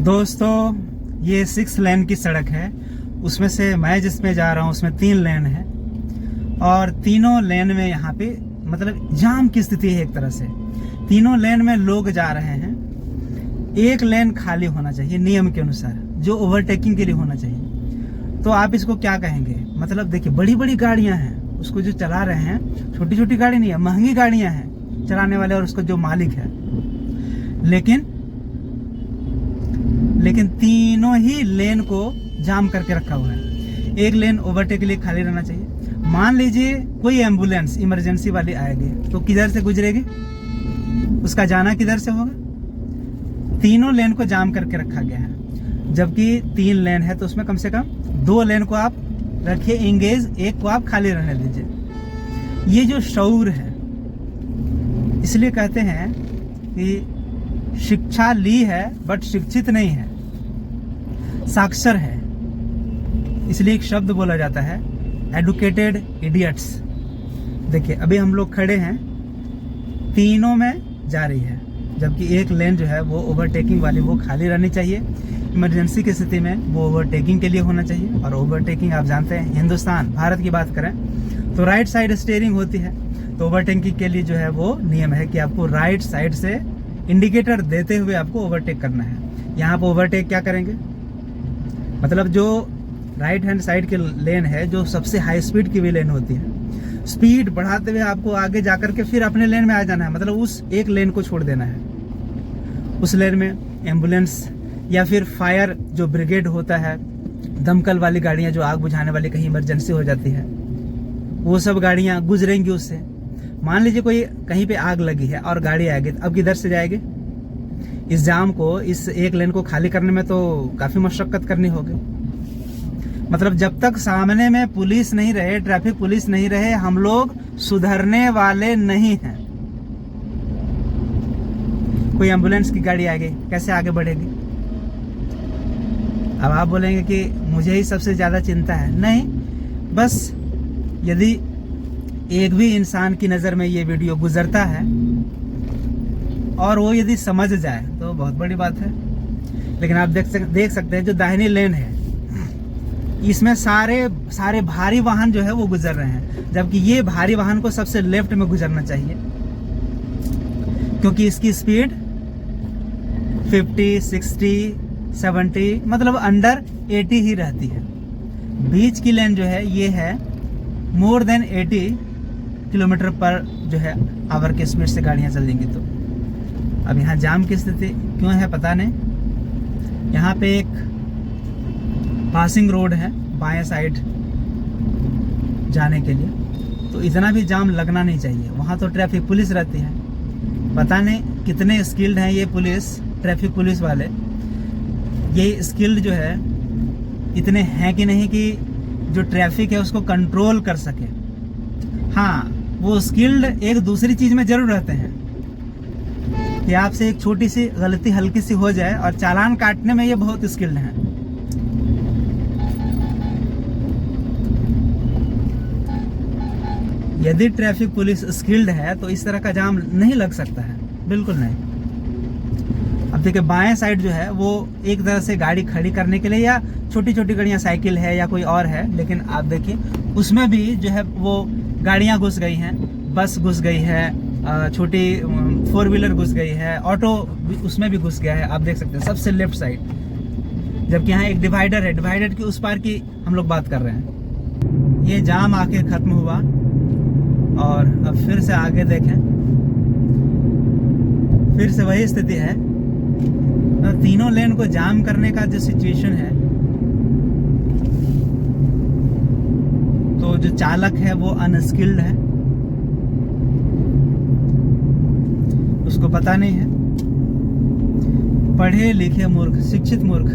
दोस्तों, ये 6 लेन की सड़क है। उसमें से मैं जिसमें जा रहा हूँ उसमें 3 लेन है और तीनों लेन में यहाँ पे मतलब जाम की स्थिति है। एक तरह से तीनों लेन में लोग जा रहे हैं। एक लेन खाली होना चाहिए नियम के अनुसार, जो ओवरटेकिंग के लिए होना चाहिए। तो आप इसको क्या कहेंगे? मतलब देखिए, बड़ी बड़ी गाड़ियां हैं, उसको जो चला रहे हैं, छोटी छोटी गाड़ी नहीं है, महंगी गाड़ियां हैं चलाने वाले और उसको जो मालिक है। लेकिन तीनों ही लेन को जाम करके रखा हुआ है। एक लेन ओवरटेक के लिए खाली रहना चाहिए। मान लीजिए कोई एम्बुलेंस इमरजेंसी वाली आएगी तो किधर से गुजरेगी? उसका जाना किधर से होगा? तीनों लेन को जाम करके रखा गया है। जबकि 3 लेन है तो उसमें कम से कम 2 लेन को आप रखिए एंगेज, एक को आप खाली रहने दीजिए। ये जो शऊर है, इसलिए कहते हैं कि शिक्षा ली है बट शिक्षित नहीं है, साक्षर है। इसलिए एक शब्द बोला जाता है, एडुकेटेड इडियट्स। देखिए, अभी हम लोग खड़े हैं, तीनों में जा रही है, जबकि एक लेन जो है वो ओवरटेकिंग वाली वो खाली रहनी चाहिए। इमरजेंसी की स्थिति में वो ओवरटेकिंग के लिए होना चाहिए। और ओवरटेकिंग आप जानते हैं, हिंदुस्तान भारत की बात करें तो राइट साइड स्टीयरिंग होती है। तो ओवरटेकिंग के लिए जो है वो नियम है कि आपको राइट साइड से इंडिकेटर देते हुए आपको ओवरटेक करना है। यहाँ पर ओवरटेक क्या करेंगे? मतलब जो राइट हैंड साइड के लेन है, जो सबसे हाई स्पीड की भी लेन होती है, स्पीड बढ़ाते हुए आपको आगे जाकर के फिर अपने लेन में आ जाना है। मतलब उस एक लेन को छोड़ देना है। उस लेन में एम्बुलेंस या फिर फायर जो ब्रिगेड होता है, दमकल वाली गाड़ियां जो आग बुझाने वाली, कहीं इमरजेंसी हो जाती है, वो सब गाड़ियां गुजरेंगी उससे। मान लीजिए कोई कहीं पे आग लगी है और गाड़ी आएगी, अब किधर से जाएगी? इस जाम को, इस एक लेन को खाली करने में तो काफी मशक्कत करनी होगी। मतलब जब तक सामने में पुलिस नहीं रहे, ट्रैफिक पुलिस नहीं रहे, हम लोग सुधरने वाले नहीं हैं। कोई एम्बुलेंस की गाड़ी आ गई, कैसे आगे बढ़ेगी? अब आप बोलेंगे कि मुझे ही सबसे ज्यादा चिंता है। नहीं, बस यदि एक भी इंसान की नजर में ये वीडियो गुजरता है और वो यदि समझ जाए तो बहुत बड़ी बात है। लेकिन आप देख सकते हैं जो दाहिनी लेन है, इसमें सारे भारी वाहन जो है वो गुजर रहे हैं, जबकि ये भारी वाहन को सबसे लेफ्ट में गुजरना चाहिए, क्योंकि इसकी स्पीड 50, 60, 70 मतलब अंडर 80 ही रहती है। बीच की लेन जो है ये है मोर देन 80 किलोमीटर पर जो है आवर के स्पीड से गाड़ियां चलेंगी। तो अब यहाँ जाम की स्थिति क्यों है पता नहीं। यहाँ पे एक पासिंग रोड है बाएं साइड जाने के लिए, तो इतना भी जाम लगना नहीं चाहिए। वहाँ तो ट्रैफिक पुलिस रहती है, पता नहीं कितने स्किल्ड हैं ये पुलिस, ट्रैफिक पुलिस वाले। ये स्किल्ड जो है इतने हैं कि नहीं कि जो ट्रैफिक है उसको कंट्रोल कर सके। हाँ, वो स्किल्ड एक दूसरी चीज में जरूर रहते हैं कि आपसे एक छोटी सी गलती हल्की सी हो जाए और चालान काटने में ये बहुत स्किल्ड हैं। यदि ट्रैफिक पुलिस स्किल्ड है तो इस तरह का जाम नहीं लग सकता है, बिल्कुल नहीं। अब देखिए, बाएं साइड जो है वो एक तरह से गाड़ी खड़ी करने के लिए, या छोटी छोटी गाड़ियां, साइकिल है या कोई और है, लेकिन आप देखिए उसमें भी जो है वो गाड़ियां घुस गई हैं, बस घुस गई है, छोटी 4 व्हीलर घुस गई है, ऑटो उसमें भी घुस गया है। आप देख सकते हैं सबसे लेफ्ट साइड, जबकि यहाँ एक डिवाइडर है, डिवाइडर की उस पार की हम लोग बात कर रहे हैं। ये जाम आखिर खत्म हुआ और अब फिर से आगे देखें, फिर से वही स्थिति है। तीनों लेन को जाम करने का जो सिचुएशन है, तो जो चालक है वो अनस्किल्ड है, उसको पता नहीं है। पढ़े लिखे मूर्ख, शिक्षित मूर्ख